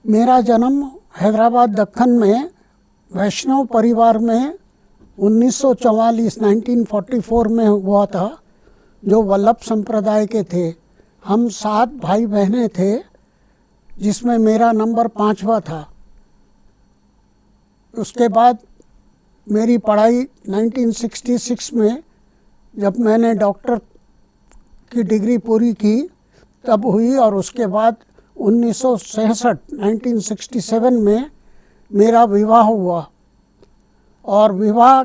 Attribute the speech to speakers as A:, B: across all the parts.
A: मेरा जन्म हैदराबाद दक्कन में वैष्णव परिवार में 1944 1944 में हुआ था, जो वल्लभ संप्रदाय के थे। हम 7 भाई बहनें थे, जिसमें मेरा नंबर 5वां था। उसके बाद मेरी पढ़ाई 1966 में जब मैंने डॉक्टर की डिग्री पूरी की तब हुई, और उसके बाद 1967 में मेरा विवाह हुआ। और विवाह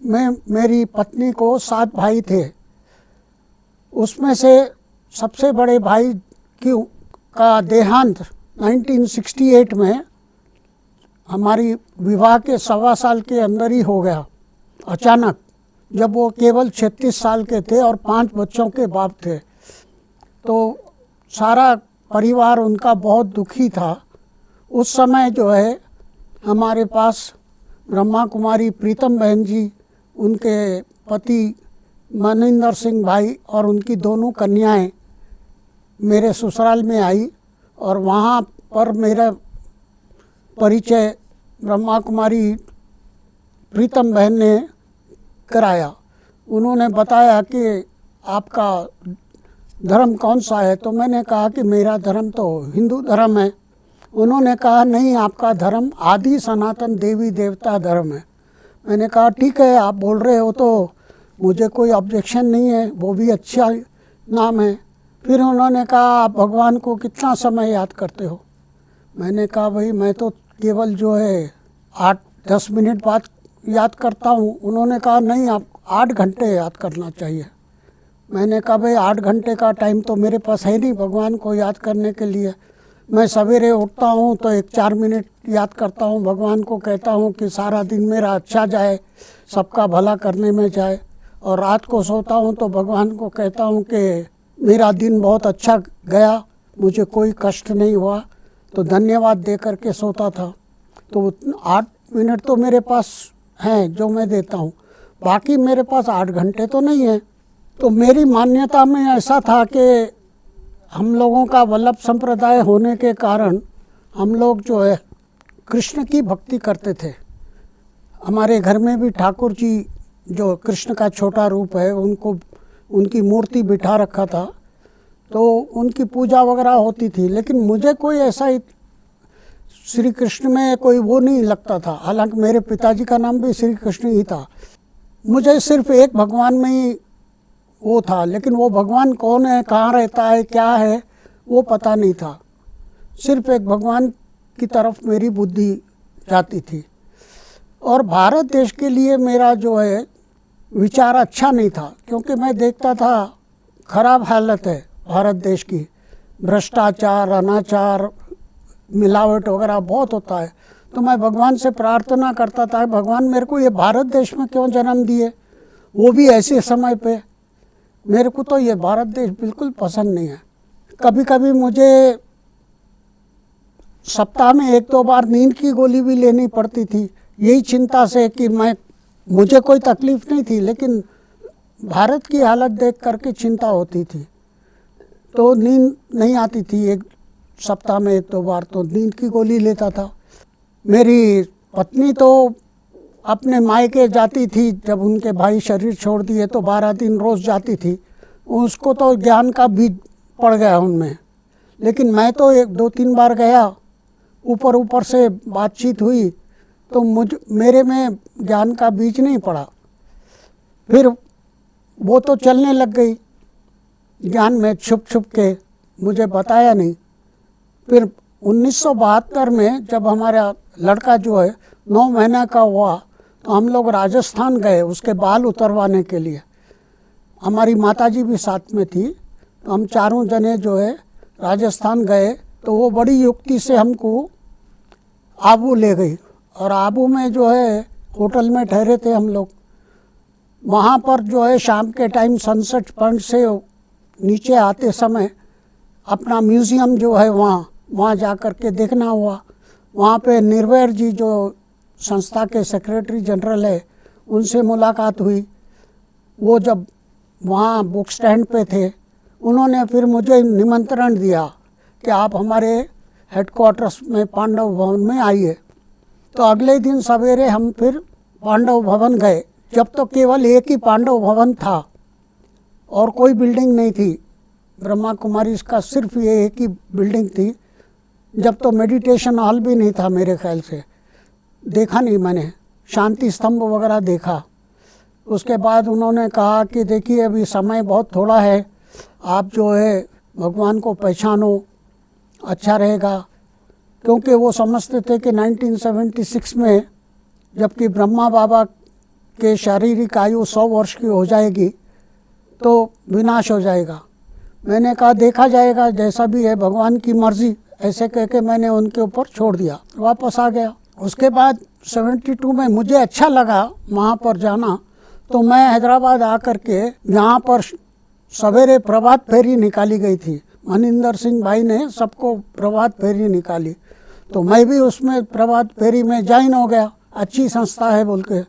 A: में मेरी पत्नी को 7 भाई थे। उसमें से सबसे बड़े भाई का देहांत 1968 में हमारी विवाह के 1.25 साल के अंदर ही हो गया, अचानक, जब वो केवल 36 साल के थे और 5 बच्चों के बाप थे। तो सारा परिवार उनका बहुत दुखी था। उस समय जो है हमारे पास ब्रह्मा कुमारी प्रीतम बहन जी, उनके पति मनिंदर सिंह भाई और उनकी दोनों कन्याएं मेरे ससुराल में आई, और वहाँ पर मेरा परिचय ब्रह्मा कुमारी प्रीतम बहन ने कराया। उन्होंने बताया कि आपका धर्म कौन सा है, तो मैंने कहा कि मेरा धर्म तो हिंदू धर्म है। उन्होंने कहा नहीं, आपका धर्म आदि सनातन देवी देवता धर्म है। मैंने कहा ठीक है, आप बोल रहे हो तो मुझे कोई ऑब्जेक्शन नहीं है, वो भी अच्छा नाम है। फिर उन्होंने कहा आप भगवान को कितना समय याद करते हो। मैंने कहा भाई मैं तो केवल जो है 8-10 मिनट बाद याद करता हूँ। उन्होंने कहा नहीं, आप 8 घंटे याद करना चाहिए। मैंने कहा भाई 8 घंटे का टाइम तो मेरे पास है नहीं भगवान को याद करने के लिए। मैं सवेरे उठता हूँ तो 1-4 मिनट याद करता हूँ, भगवान को कहता हूँ कि सारा दिन मेरा अच्छा जाए, सबका भला करने में जाए। और रात को सोता हूँ तो भगवान को कहता हूँ कि मेरा दिन बहुत अच्छा गया, मुझे कोई कष्ट नहीं हुआ, तो धन्यवाद दे करके सोता था। तो 8 मिनट तो मेरे पास हैं जो मैं देता हूँ, बाकी मेरे पास 8 घंटे तो नहीं है। तो मेरी मान्यता में ऐसा था कि हम लोगों का वल्लभ संप्रदाय होने के कारण हम लोग जो है कृष्ण की भक्ति करते थे। हमारे घर में भी ठाकुर जी जो कृष्ण का छोटा रूप है, उनकी मूर्ति बिठा रखा था, तो उनकी पूजा वगैरह होती थी। लेकिन मुझे कोई ऐसा श्री कृष्ण में कोई वो नहीं लगता था। हालांकि मेरे पिताजी का नाम भी श्री कृष्ण ही था। मुझे सिर्फ एक भगवान में ही वो था, लेकिन वो भगवान कौन है, कहाँ रहता है, क्या है, वो पता नहीं था। सिर्फ एक भगवान की तरफ मेरी बुद्धि जाती थी। और भारत देश के लिए मेरा जो है विचार अच्छा नहीं था, क्योंकि मैं देखता था खराब हालत है भारत देश की, भ्रष्टाचार, अनाचार, मिलावट वगैरह बहुत होता है। तो मैं भगवान से प्रार्थना करता था, भगवान मेरे को ये भारत देश में क्यों जन्म दिए, वो भी ऐसे समय पे। मेरे को तो ये भारत देश बिल्कुल पसंद नहीं है। कभी कभी मुझे सप्ताह में 1-2 बार नींद की गोली भी लेनी पड़ती थी, यही चिंता से कि मुझे कोई तकलीफ़ नहीं थी, लेकिन भारत की हालत देख करके चिंता होती थी। तो नींद नहीं आती थी, एक सप्ताह में 1-2 बार तो नींद की गोली लेता था। मेरी पत्नी तो अपने मायके जाती थी, जब उनके भाई शरीर छोड़ दिए तो 12 दिन रोज़ जाती थी। उसको तो ज्ञान का बीज पड़ गया उनमें। लेकिन मैं तो 1-2-3 बार गया, ऊपर से बातचीत हुई, तो मेरे में ज्ञान का बीज नहीं पड़ा। फिर वो तो चलने लग गई ज्ञान में छुप के, मुझे बताया नहीं। फिर 1972 में जब हमारा लड़का जो है 9 महीना का हुआ, तो हम लोग राजस्थान गए उसके बाल उतरवाने के लिए। हमारी माताजी भी साथ में थी, तो हम चारों जने जो है राजस्थान गए। तो वो बड़ी युक्ति से हमको आबू ले गई, और आबू में जो है होटल में ठहरे थे हम लोग। वहाँ पर जो है शाम के टाइम सनसेट पॉइंट से नीचे आते समय अपना म्यूज़ियम जो है वहाँ जा कर के देखना हुआ। वहाँ पे निर्वैर जी जो संस्था के सेक्रेटरी जनरल है, उनसे मुलाकात हुई। वो जब वहाँ बुक स्टैंड पे थे, उन्होंने फिर मुझे निमंत्रण दिया कि आप हमारे हेडक्वार्टर्स में पांडव भवन में आइए। तो अगले दिन सवेरे हम फिर पांडव भवन गए। जब तो केवल एक ही पांडव भवन था और कोई बिल्डिंग नहीं थी, ब्रह्मा कुमारी इसका सिर्फ ये एक ही बिल्डिंग थी। जब तो मेडिटेशन हॉल भी नहीं था मेरे ख्याल से, देखा नहीं मैंने, शांति स्तंभ वगैरह देखा। उसके बाद उन्होंने कहा कि देखिए अभी समय बहुत थोड़ा है, आप जो है भगवान को पहचानो, अच्छा रहेगा। क्योंकि वो समझते थे कि 1976 में जबकि ब्रह्मा बाबा के शारीरिक आयु 100 वर्ष की हो जाएगी तो विनाश हो जाएगा। मैंने कहा देखा जाएगा, जैसा भी है भगवान की मर्जी, ऐसे कह के मैंने उनके ऊपर छोड़ दिया, वापस आ गया। उसके बाद 72 में मुझे अच्छा लगा वहाँ पर जाना, तो मैं हैदराबाद आकर के यहाँ पर सवेरे प्रभात फेरी निकाली गई थी। मनिंदर सिंह भाई ने सबको प्रभात फेरी निकाली, तो मैं भी उसमें प्रभात फेरी में ज्वाइन हो गया, अच्छी संस्था है बोल के।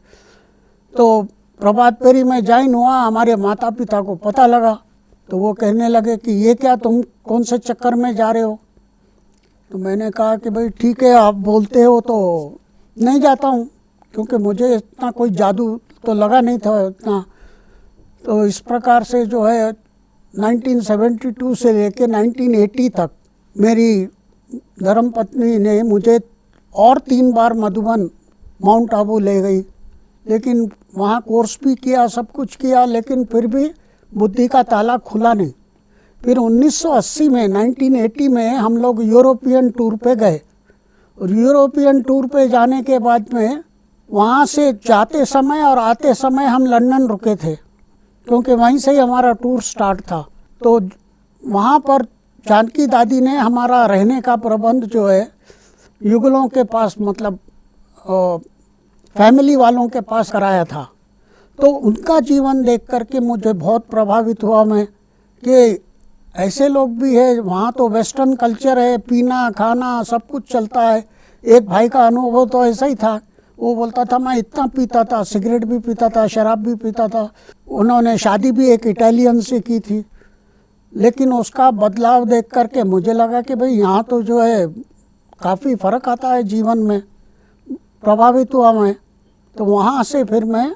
A: तो प्रभात फेरी में ज्वाइन हुआ, हमारे माता पिता को पता लगा तो वो कहने लगे कि ये क्या, तुम कौन से चक्कर में जा रहे हो। तो मैंने कहा कि भाई ठीक है, आप बोलते हो तो नहीं जाता हूँ, क्योंकि मुझे इतना कोई जादू तो लगा नहीं था इतना। तो इस प्रकार से जो है 1972 से लेके 1980 तक मेरी धर्मपत्नी ने मुझे और 3 बार मधुबन माउंट आबू ले गई, लेकिन वहाँ कोर्स भी किया, सब कुछ किया, लेकिन फिर भी बुद्धि का ताला खुला नहीं। फिर 1980 में 1980 में हम लोग यूरोपियन टूर पे गए, और यूरोपियन टूर पे जाने के बाद में वहाँ से जाते समय और आते समय हम लंदन रुके थे, क्योंकि वहीं से ही हमारा टूर स्टार्ट था। तो वहाँ पर जानकी दादी ने हमारा रहने का प्रबंध जो है युगलों के पास, मतलब फैमिली वालों के पास कराया था। तो उनका जीवन देख करके मुझे बहुत प्रभावित हुआ मैं कि ऐसे लोग भी है। वहाँ तो वेस्टर्न कल्चर है, पीना खाना सब कुछ चलता है। एक भाई का अनुभव तो ऐसा ही था, वो बोलता था मैं इतना पीता था, सिगरेट भी पीता था, शराब भी पीता था। उन्होंने शादी भी एक इटालियन से की थी, लेकिन उसका बदलाव देख करके मुझे लगा कि भाई यहाँ तो जो है काफ़ी फ़र्क आता है जीवन में। प्रभावित हुआ मैं, तो वहाँ से फिर मैं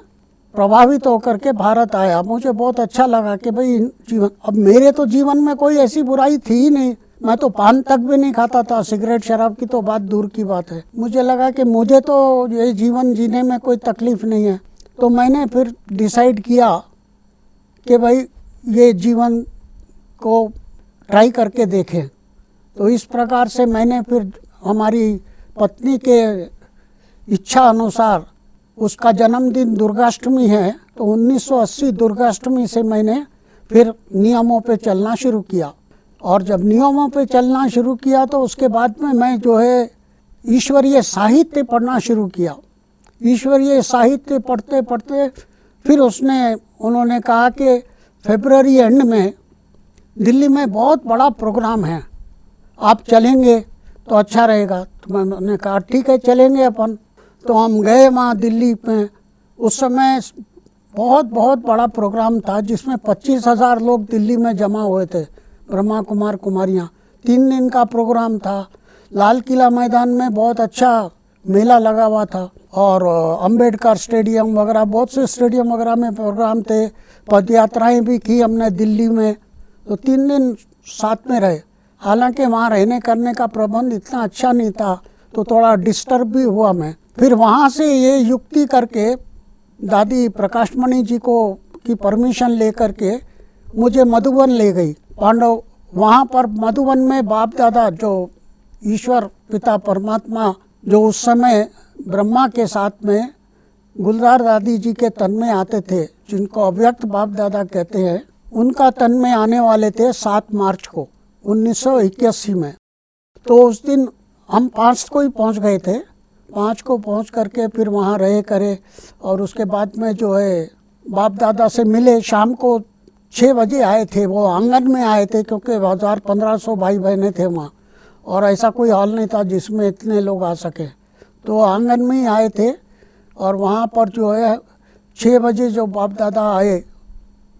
A: प्रभावित होकर के भारत आया। मुझे बहुत अच्छा लगा कि भाई जीवन, अब मेरे तो जीवन में कोई ऐसी बुराई थी ही नहीं, मैं तो पान तक भी नहीं खाता था, सिगरेट शराब की तो बात दूर की बात है। मुझे लगा कि मुझे तो ये जीवन जीने में कोई तकलीफ़ नहीं है। तो मैंने फिर डिसाइड किया कि भाई ये जीवन को ट्राई करके देखें। तो इस प्रकार से मैंने फिर हमारी पत्नी के इच्छा अनुसार, उसका जन्मदिन दुर्गाष्टमी है, तो 1980 दुर्गाष्टमी से मैंने फिर नियमों पे चलना शुरू किया। और जब नियमों पे चलना शुरू किया तो उसके बाद में मैं जो है ईश्वरीय साहित्य पढ़ना शुरू किया। ईश्वरीय साहित्य पढ़ते पढ़ते फिर उन्होंने कहा कि फरवरी एंड में दिल्ली में बहुत बड़ा प्रोग्राम है, आप चलेंगे तो अच्छा रहेगा। तो मैंने कहा ठीक है चलेंगे अपन। तो हम गए वहाँ दिल्ली में। उस समय बहुत बड़ा प्रोग्राम था, जिसमें 25,000 लोग दिल्ली में जमा हुए थे, ब्रह्मा कुमार कुमारियाँ। 3 दिन का प्रोग्राम था। लाल किला मैदान में बहुत अच्छा मेला लगा हुआ था, और अंबेडकर स्टेडियम वगैरह, बहुत से स्टेडियम वगैरह में प्रोग्राम थे। पद यात्राएँ भी की हमने दिल्ली में। तो 3 दिन साथ में रहे। हालांकि वहाँ रहने करने का प्रबंध इतना अच्छा नहीं था, तो थोड़ा डिस्टर्ब भी हुआ मैं। फिर वहाँ से ये युक्ति करके दादी प्रकाशमणि जी की परमिशन लेकर के मुझे मधुबन ले गई पांडव। वहाँ पर मधुबन में बाप दादा, जो ईश्वर पिता परमात्मा, जो उस समय ब्रह्मा के साथ में गुलजार दादी जी के तन में आते थे, जिनको अव्यक्त बाप दादा कहते हैं, उनका तन में आने वाले थे 7 मार्च को 1981 में। तो उस दिन हम 5 को ही पहुंच गए थे। 5 को पहुंच करके फिर वहाँ रहे करे, और उसके बाद में जो है बाप दादा से मिले। शाम को 6 बजे आए थे, वो आंगन में आए थे, क्योंकि 1000-1500 भाई बहनें थे वहाँ, और ऐसा कोई हॉल नहीं था जिसमें इतने लोग आ सके। तो आंगन में ही आए थे, और वहाँ पर जो है 6 बजे जो बाप दादा आए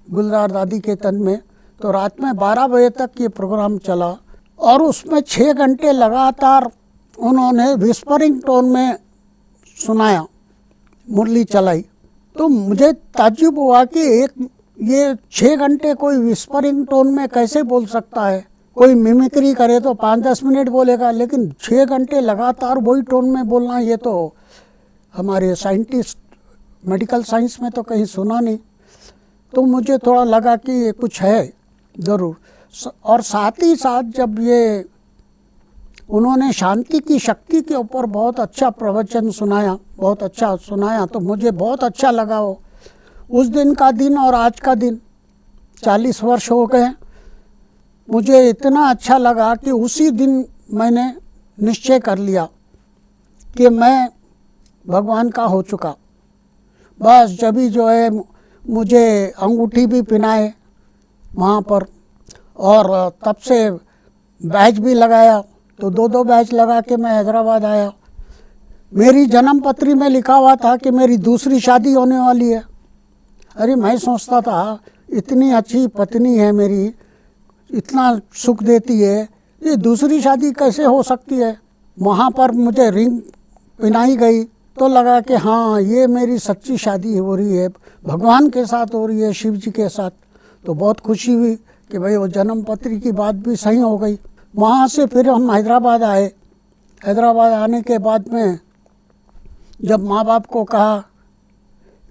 A: गुलजार दादी के तन में, तो रात में 12 बजे तक ये प्रोग्राम चला। और उसमें 6 घंटे लगातार उन्होंने विस्परिंग टोन में सुनाया, मुरली चलाई। तो मुझे ताज्जुब हुआ कि ये 6 घंटे कोई विस्परिंग टोन में कैसे बोल सकता है। कोई मिमिक्री करे तो 5-10 मिनट बोलेगा, लेकिन 6 घंटे लगातार वही टोन में बोलना, ये तो हमारे साइंटिस्ट मेडिकल साइंस में तो कहीं सुना नहीं। तो मुझे थोड़ा लगा कि ये कुछ है ज़रूर। और साथ ही साथ जब ये उन्होंने शांति की शक्ति के ऊपर बहुत अच्छा प्रवचन सुनाया, बहुत अच्छा सुनाया, तो मुझे बहुत अच्छा लगा वो। उस दिन का दिन और आज का दिन 40 वर्ष हो गए। मुझे इतना अच्छा लगा कि उसी दिन मैंने निश्चय कर लिया कि मैं भगवान का हो चुका। बस जब भी जो है मुझे अंगूठी भी पहनाए वहाँ पर, और तब से बैच भी लगाया, तो 2-2 बैच लगा के मैं हैदराबाद आया। मेरी जन्म पत्री में लिखा हुआ था कि मेरी दूसरी शादी होने वाली है। अरे मैं सोचता था इतनी अच्छी पत्नी है मेरी, इतना सुख देती है, ये दूसरी शादी कैसे हो सकती है। वहाँ पर मुझे रिंग पहनाई गई तो लगा कि हाँ ये मेरी सच्ची शादी हो रही है, भगवान के साथ हो रही है, शिव जी के साथ। तो बहुत खुशी हुई कि भाई वो जन्म पत्री की बात भी सही हो गई। वहाँ से फिर हम हैदराबाद आए। हैदराबाद आने के बाद में जब माँ बाप को कहा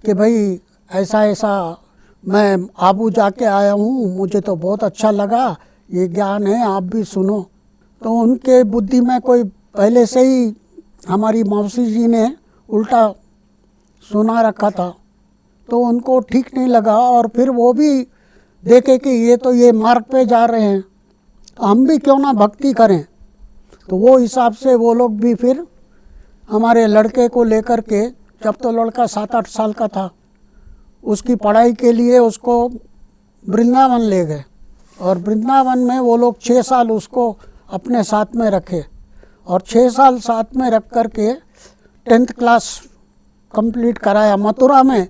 A: कि भाई ऐसा ऐसा मैं आबू जाके आया हूँ, मुझे तो बहुत अच्छा लगा, ये ज्ञान है, आप भी सुनो। तो उनके बुद्धि में कोई पहले से ही हमारी मौसी जी ने उल्टा सुना रखा था, तो उनको ठीक नहीं लगा। और फिर वो भी देखे कि ये मार्ग पे जा रहे हैं, हम भी क्यों ना भक्ति करें। तो वो हिसाब से वो लोग भी फिर हमारे लड़के को लेकर के, जब तो लड़का 7-8 साल का था, उसकी पढ़ाई के लिए उसको वृंदावन ले गए। और वृंदावन में वो लोग 6 साल उसको अपने साथ में रखे, और 6 साल साथ में रख कर के 10th क्लास कंप्लीट कराया। मथुरा में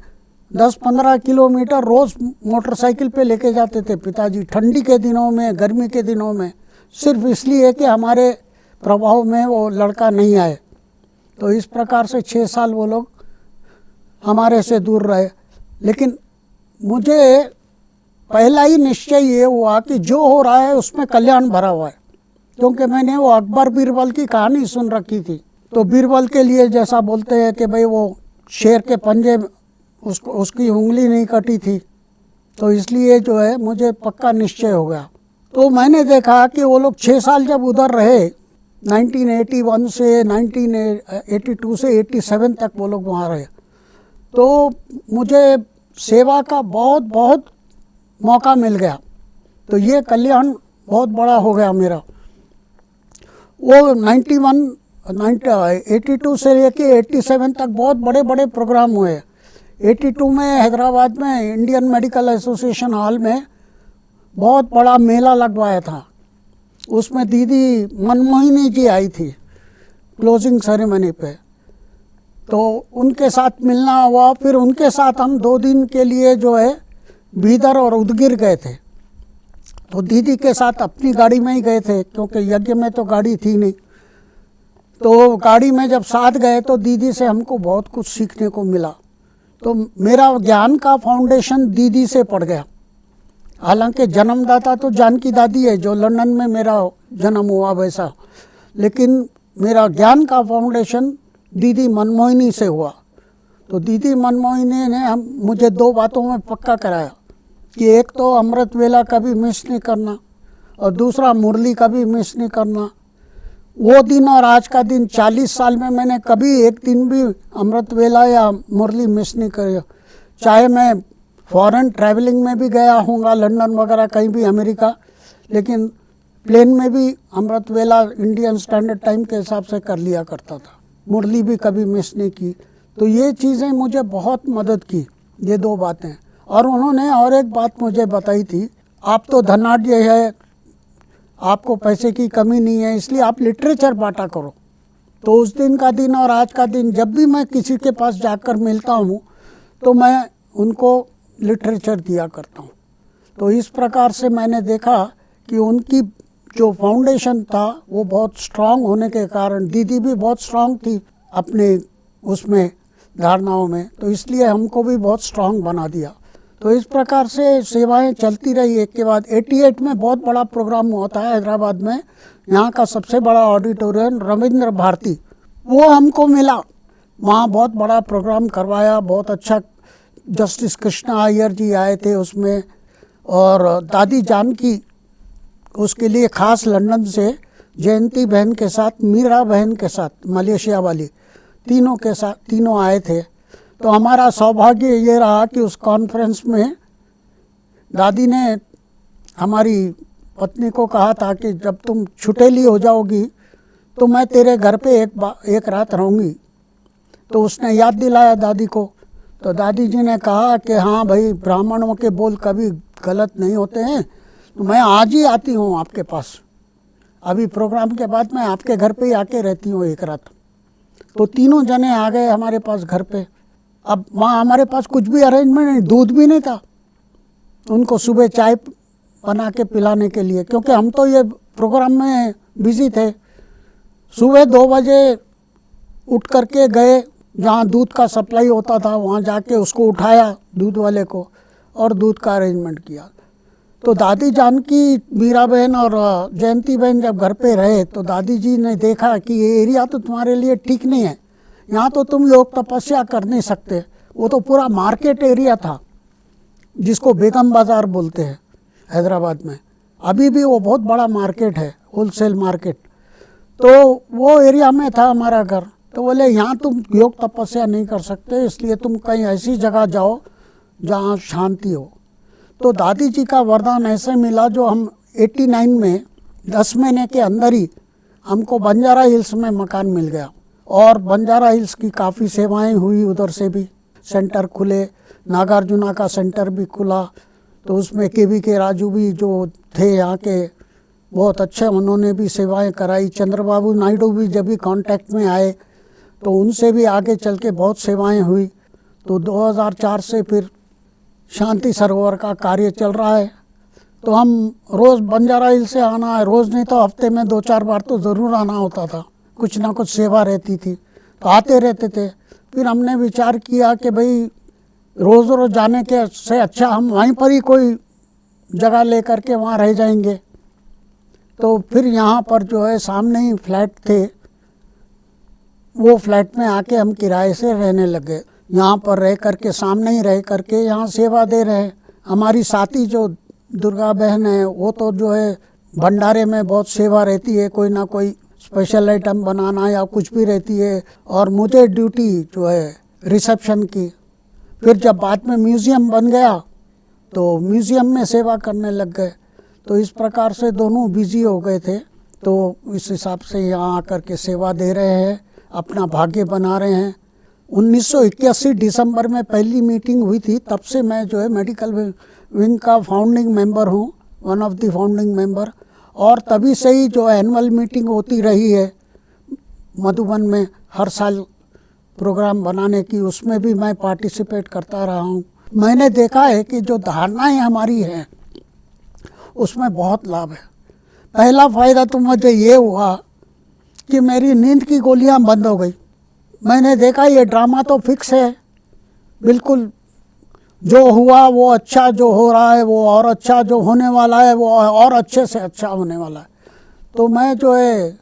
A: 10-15 किलोमीटर रोज़ मोटरसाइकिल पे लेके जाते थे पिताजी, ठंडी के दिनों में, गर्मी के दिनों में, सिर्फ इसलिए कि हमारे प्रभाव में वो लड़का नहीं आए। तो इस प्रकार से 6 साल वो लोग हमारे से दूर रहे। लेकिन मुझे पहला ही निश्चय ये हुआ कि जो हो रहा है उसमें कल्याण भरा हुआ है, क्योंकि मैंने वो अकबर बीरबल की कहानी सुन रखी थी। तो बीरबल के लिए जैसा बोलते हैं कि भाई वो शेर के पंजे उसकी उंगली नहीं कटी थी, तो इसलिए जो है मुझे पक्का निश्चय हो गया। तो मैंने देखा कि वो लोग 6 साल जब उधर रहे, 1981 से 1982 से 87 तक वो लोग वहाँ रहे, तो मुझे सेवा का बहुत बहुत मौका मिल गया। तो ये कल्याण बहुत बड़ा हो गया मेरा। वो 82 से लेके 87 तक बहुत बड़े बड़े प्रोग्राम हुए। 82 में हैदराबाद में इंडियन मेडिकल एसोसिएशन हॉल में बहुत बड़ा मेला लगवाया था। उसमें दीदी मनमोहिनी जी आई थी क्लोजिंग सेरेमनी पे, तो उनके साथ मिलना हुआ। फिर उनके साथ हम 2 दिन के लिए जो है बीदर और उदगिर गए थे। तो दीदी के साथ अपनी गाड़ी में ही गए थे, क्योंकि यज्ञ में तो गाड़ी थी नहीं। तो गाड़ी में जब साथ गए तो दीदी से हमको बहुत कुछ सीखने को मिला। तो मेरा ज्ञान का फाउंडेशन दीदी से पड़ गया। हालांकि जन्मदाता तो जानकी दादी है, जो लंदन में मेरा जन्म हुआ वैसा, लेकिन मेरा ज्ञान का फाउंडेशन दीदी मनमोहिनी से हुआ। तो दीदी मनमोहिनी ने मुझे 2 बातों में पक्का कराया कि एक तो अमृत वेला कभी मिस नहीं करना, और दूसरा मुरली कभी मिस नहीं करना। वो दिन और आज का दिन, 40 साल में मैंने कभी एक दिन भी अमृत वेला या मुरली मिस नहीं करी। चाहे मैं फॉरेन ट्रैवलिंग में भी गया होऊंगा, लंदन वगैरह कहीं भी, अमेरिका, लेकिन प्लेन में भी अमृत वेला इंडियन स्टैंडर्ड टाइम के हिसाब से कर लिया करता था। मुरली भी कभी मिस नहीं की। तो ये चीज़ें मुझे बहुत मदद की, ये 2 बातें। और उन्होंने और एक बात मुझे बताई थी, आप तो धनाढ्य है, आपको पैसे की कमी नहीं है, इसलिए आप लिटरेचर बांटा करो। तो उस दिन का दिन और आज का दिन, जब भी मैं किसी के पास जाकर मिलता हूँ तो मैं उनको लिटरेचर दिया करता हूँ। तो इस प्रकार से मैंने देखा कि उनकी जो फाउंडेशन था वो बहुत स्ट्रांग होने के कारण, दीदी भी बहुत स्ट्रांग थी अपने उसमें धारणाओं में, तो इसलिए हमको भी बहुत स्ट्रांग बना दिया। तो इस प्रकार से सेवाएं चलती रही। एक के बाद 88 में बहुत बड़ा प्रोग्राम हुआ था हैदराबाद में, यहाँ का सबसे बड़ा ऑडिटोरियम रविंद्र भारती, वो हमको मिला। वहाँ बहुत बड़ा प्रोग्राम करवाया, बहुत अच्छा। जस्टिस कृष्णा अय्यर जी आए थे उसमें, और दादी जानकी उसके लिए खास लंदन से, जयंती बहन के साथ, मीरा बहन के साथ, मलेशिया वाली, तीनों के साथ, तीनों आए थे। तो हमारा सौभाग्य ये रहा कि उस कॉन्फ्रेंस में दादी ने हमारी पत्नी को कहा था कि जब तुम छुटेली हो जाओगी तो मैं तेरे घर पे एक रात रहूँगी। तो उसने याद दिलाया दादी को। तो दादी जी ने कहा कि हाँ भाई, ब्राह्मणों के बोल कभी गलत नहीं होते हैं, तो मैं आज ही आती हूँ आपके पास। अभी प्रोग्राम के बाद मैं आपके घर पे ही आके रहती हूँ एक रात। तो तीनों जने आ गए हमारे पास घर पे। अब वहाँ हमारे पास कुछ भी अरेंजमेंट नहीं, दूध भी नहीं था उनको सुबह चाय बना के पिलाने के लिए, क्योंकि हम तो ये प्रोग्राम में बिजी थे। सुबह 2 बजे उठ करके गए, जहाँ दूध का सप्लाई होता था वहाँ जाके उसको उठाया दूध वाले को, और दूध का अरेंजमेंट किया। तो दादी जानकी, मीरा बहन और जयंती बहन जब घर पे रहे तो दादी जी ने देखा कि ये एरिया तो तुम्हारे लिए ठीक नहीं है, यहाँ तो तुम योग तपस्या कर नहीं सकते। वो तो पूरा मार्केट एरिया था जिसको बेगम बाज़ार बोलते हैं हैदराबाद में, अभी भी वो बहुत बड़ा मार्केट है, होलसेल मार्केट। तो वो एरिया में था हमारा घर। तो बोले यहाँ तुम योग तपस्या नहीं कर सकते, इसलिए तुम कहीं ऐसी जगह जाओ जहाँ शांति हो। तो दादी जी का वरदान ऐसे मिला, जो हम 89 में 10 महीने के अंदर ही हमको बंजारा हिल्स में मकान मिल गया, और बंजारा हिल्स की काफ़ी सेवाएं हुई। उधर से भी सेंटर खुले, नागार्जुना का सेंटर भी खुला, तो उसमें के राजू भी जो थे यहाँ के बहुत अच्छे, उन्होंने भी सेवाएं कराई। चंद्रबाबू नायडू भी जब भी कांटेक्ट में आए तो उनसे भी आगे चल के बहुत सेवाएं हुई। तो 2004 से फिर शांति सरोवर का कार्य चल रहा है। तो हम रोज़ बंजारा हिल से आना है, रोज़ नहीं तो हफ्ते में 2-4 बार तो ज़रूर आना होता था, कुछ ना कुछ सेवा रहती थी, तो आते रहते थे। फिर हमने विचार किया कि भाई रोज़ रोज़ जाने के से अच्छा हम वहीं पर ही कोई जगह ले करके वहाँ रह जाएंगे। तो फिर यहाँ पर जो है सामने ही फ्लैट थे, वो फ्लैट में आके हम किराए से रहने लगे। यहाँ पर रह करके, सामने ही रह करके यहाँ सेवा दे रहे। हमारी साथी जो दुर्गा बहन है, वो तो जो है भंडारे में बहुत सेवा रहती है, कोई ना कोई स्पेशल आइटम बनाना या कुछ भी रहती है, और मुझे ड्यूटी जो है रिसेप्शन की। फिर जब बाद में म्यूज़ियम बन गया तो म्यूज़ियम में सेवा करने लग गए। तो इस प्रकार से दोनों बिजी हो गए थे। तो इस हिसाब से यहाँ आकर के सेवा दे रहे हैं, अपना भाग्य बना रहे हैं। 1981 दिसंबर में पहली मीटिंग हुई थी, तब से मैं जो है मेडिकल विंग का फाउंडिंग मेंबर हूँ, one of the founding member. और तभी से ही जो एनुअल मीटिंग होती रही है मधुबन में, हर साल प्रोग्राम बनाने की, उसमें भी मैं पार्टिसिपेट करता रहा हूँ। मैंने देखा है कि जो धारणाएं हमारी हैं उसमें बहुत लाभ है। पहला फ़ायदा तो मुझे ये हुआ कि मेरी नींद की गोलियां बंद हो गई। मैंने देखा ये ड्रामा तो फिक्स है, बिल्कुल जो हुआ वो अच्छा, जो हो रहा है वो और अच्छा, जो होने वाला है वो और अच्छे से अच्छा होने वाला है। तो मैं जो है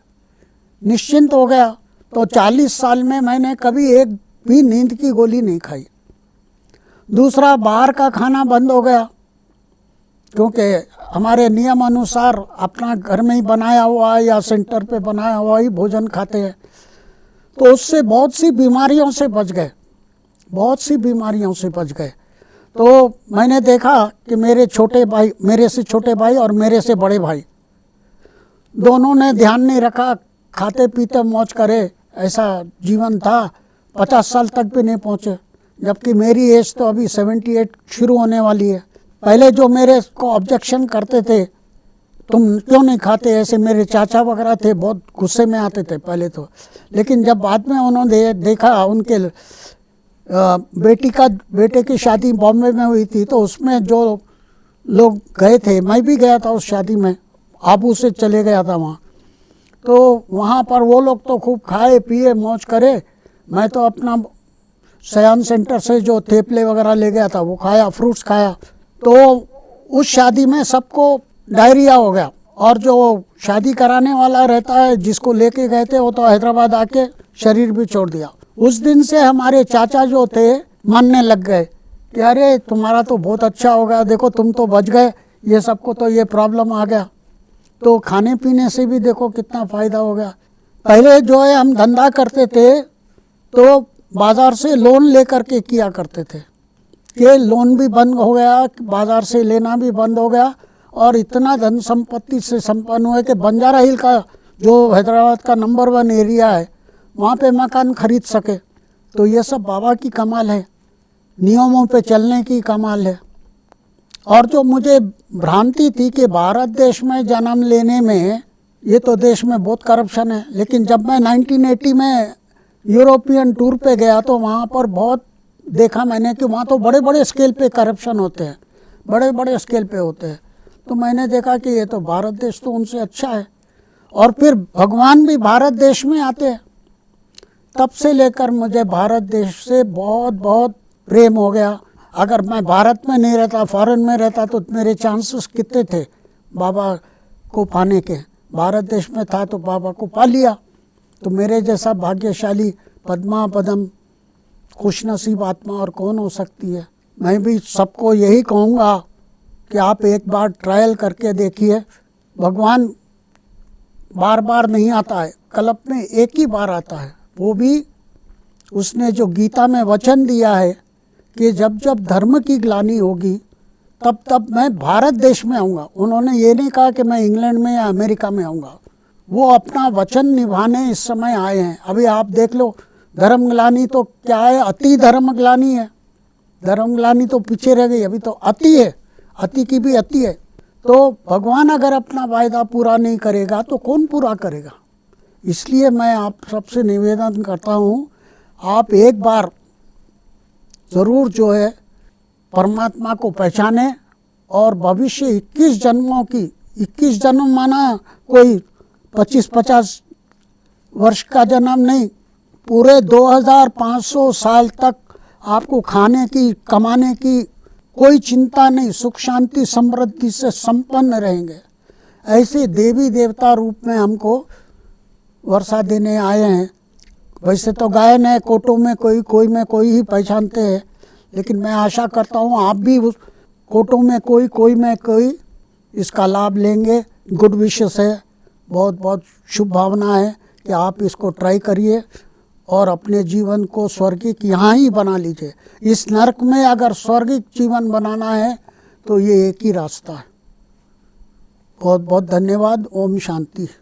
A: निश्चिंत हो गया। तो 40 साल में मैंने कभी एक भी नींद की गोली नहीं खाई। दूसरा, बाहर का खाना बंद हो गया, क्योंकि हमारे नियम अनुसार अपना घर में ही बनाया हुआ या सेंटर पे बनाया हुआ ही भोजन खाते हैं। तो उससे बहुत सी बीमारियों से बच गए, बहुत सी बीमारियों से बच गए। तो मैंने देखा कि मेरे छोटे भाई, मेरे से छोटे भाई और मेरे से बड़े भाई, दोनों ने ध्यान नहीं रखा, खाते पीते मौज करे, ऐसा जीवन था। 50 साल तक भी नहीं पहुँचे, जबकि मेरी एज तो अभी 78 शुरू होने वाली है। पहले जो मेरे को ऑब्जेक्शन करते थे, तुम क्यों नहीं खाते, ऐसे मेरे चाचा वगैरह थे, बहुत गुस्से में आते थे पहले तो। लेकिन जब बाद में उन्होंने देखा, उनके बेटे की शादी बॉम्बे में हुई थी, तो उसमें जो लोग गए थे, मैं भी गया था उस शादी में, आबू से चले गया था वहाँ। तो वहाँ पर वो लोग तो खूब खाए पिए मौज करे, मैं तो अपना सयान सेंटर से जो थेपले वगैरह ले गया था वो खाया, फ्रूट्स खाया। तो उस शादी में सबको डायरिया हो गया, और जो शादी कराने वाला रहता है जिसको लेके गए थे वो तो हैदराबाद आके शरीर भी छोड़ दिया। उस दिन से हमारे चाचा जो थे मानने लग गए कि अरे तुम्हारा तो बहुत अच्छा हो गया, देखो तुम तो बच गए, ये सबको तो ये प्रॉब्लम आ गया। तो खाने पीने से भी देखो कितना फ़ायदा हो गया। पहले जो है हम धंधा करते थे तो बाज़ार से लोन लेकर के किया करते थे, कि लोन भी बंद हो गया, बाज़ार से लेना भी बंद हो गया, और इतना धन संपत्ति से संपन्न हुए कि बंजारा हिल का जो हैदराबाद का नंबर 1 एरिया है वहाँ पे मकान खरीद सके। तो ये सब बाबा की कमाल है, नियमों पे चलने की कमाल है। और जो मुझे भ्रांति थी कि भारत देश में जन्म लेने में ये तो देश में बहुत करप्शन है, लेकिन जब मैं 1980 में यूरोपियन टूर पे गया तो वहाँ पर बहुत देखा मैंने कि वहाँ तो बड़े बड़े स्केल पे करप्शन होते हैं, बड़े बड़े स्केल पे होते हैं। तो मैंने देखा कि ये तो भारत देश तो उनसे अच्छा है। और फिर भगवान भी भारत देश में आते हैं। तब से लेकर मुझे भारत देश से बहुत बहुत प्रेम हो गया। अगर मैं भारत में नहीं रहता, फॉरेन में रहता, तो मेरे चांसेस कितने थे बाबा को पाने के। भारत देश में था तो बाबा को पा लिया। तो मेरे जैसा भाग्यशाली पद्मा पदम खुशनसीब आत्मा और कौन हो सकती है। मैं भी सबको यही कहूँगा कि आप एक बार ट्रायल करके देखिए। भगवान बार बार नहीं आता है, कल्प में एक ही बार आता है, वो भी उसने जो गीता में वचन दिया है कि जब जब धर्म की ग्लानि होगी तब तब मैं भारत देश में आऊँगा। उन्होंने ये नहीं कहा कि मैं इंग्लैंड में या अमेरिका में आऊँगा। वो अपना वचन निभाने इस समय आए हैं। अभी आप देख लो, धर्म ग्लानि तो क्या है, अति धर्म ग्लानि है। धर्म ग्लानि तो पीछे रह गई, अभी तो अति है, अति की भी अति है। तो भगवान अगर अपना वायदा पूरा नहीं करेगा तो कौन पूरा करेगा। इसलिए मैं आप सबसे निवेदन करता हूँ, आप एक बार ज़रूर जो है परमात्मा को पहचाने और भविष्य 21 जन्मों की, 21 जन्म माना कोई 25-50 वर्ष का जन्म नहीं, पूरे 2500 साल तक आपको खाने की, कमाने की कोई चिंता नहीं, सुख शांति समृद्धि से संपन्न रहेंगे। ऐसे देवी देवता रूप में हमको वर्षा देने आए हैं। वैसे तो गायन है, कोटों में कोई ही पहचानते हैं, लेकिन मैं आशा करता हूँ आप भी उस कोटों में कोई इसका लाभ लेंगे। गुड विशेस है, बहुत बहुत शुभ भावना है कि आप इसको ट्राई करिए और अपने जीवन को स्वर्गिक यहाँ ही बना लीजिए। इस नरक में अगर स्वर्गिक जीवन बनाना है तो ये एक ही रास्ता है। बहुत बहुत धन्यवाद। ओम शांति।